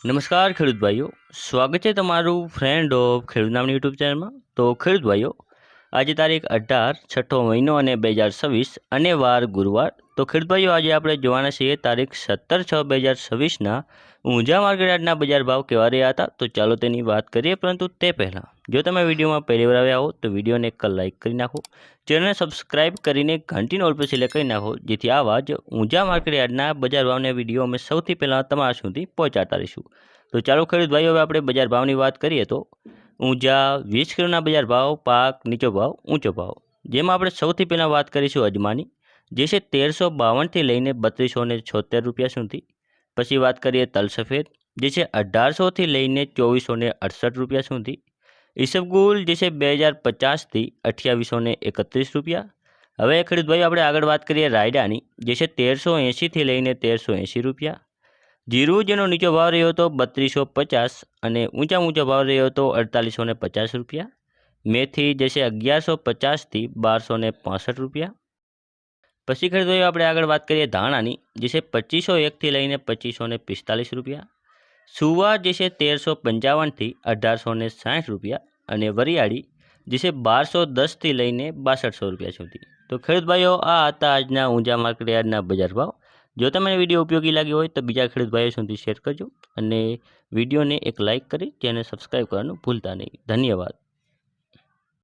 નમસ્કાર ખેડૂત ભાઈઓ, સ્વાગત છે તમારું ફ્રેન્ડ ઓફ ખેડૂત નામની યુટ્યુબ ચેનલમાં. તો ખેડૂત ભાઈઓ, આજે તારીખ 18 છઠ્ઠો મહિનો અને 2026 અને વાર ગુરુવાર. તો ખેડૂત ભાઈઓ, આજે આપણે જોવાના છીએ તારીખ 17/6/2026ના ઊંઝા માર્કેટ યાર્ડના બજાર ભાવ કેવા રહ્યા હતા. તો ચાલો તેની વાત કરીએ, પરંતુ તે પહેલાં જો તમે વિડીયોમાં પહેલી વાર આવ્યા હો તો વિડીયોને એક લાઇક કરી નાખો, ચેનલને સબસ્ક્રાઇબ કરીને ઘંટીનો ઓલ પર સિલેક્ટ કરી નાખો, જેથી આવા જ ઊંઝા માર્કેટ યાર્ડના બજાર ભાવના વિડીયો અમે સૌથી પહેલાં તમારા સુધી પહોંચાડતા રહીશું. તો ચાલો ખેડૂત ભાઈઓ, હવે આપણે બજાર ભાવની વાત કરીએ તો ઊંઝા 20 કિલોના બજાર ભાવ, પાક નીચો ભાવ, ઊંચો ભાવ, જેમાં આપણે સૌથી પહેલાં વાત કરીશું અજમાની, જે છે 1352થી લઈને 3276 રૂપિયા સુધી. પછી વાત કરીએ તલ સફેદ, જે છે 1800થી લઈને 2468 રૂપિયા સુધી. ઈસબગુલ, જે છે 2050થી 2831 રૂપિયા. હવે ખેડૂત ભાઈઓ, આપણે આગળ વાત કરીએ રાયડાની, જે છે 1380થી લઈને 1380 રૂપિયા. જીરું, જેનો નીચો ભાવ રહ્યો હતો 3250 અને ઊંચો ભાવ રહ્યો હતો 4850 રૂપિયા. મેથી, જે છે 1150થી 1265 રૂપિયા. પછી ખેડૂત ભાઈઓ, આપણે આગળ વાત કરીએ ધાણાની, જે છે 2501થી લઈને 2545 રૂપિયા. સુવા, જે છે 1355થી 1860 રૂપિયા. અને વરિયાળી, જે છે 1210થી લઈને 6200 રૂપિયા સુધી. તો ખેડૂત ભાઈઓ, આ હતા આજના ઊંઝા માર્કેટ યાર્ડના બજાર ભાવ. જો તમને વિડીયો ઉપયોગી લાગ્યો હોય તો બીજા ખેડૂત ભાઈઓ સુધી શેર કરજો અને વિડીયોને એક લાઇક કરી ચેનલ સબસ્ક્રાઈબ કરવાનું ભૂલતા નહીં. ધન્યવાદ.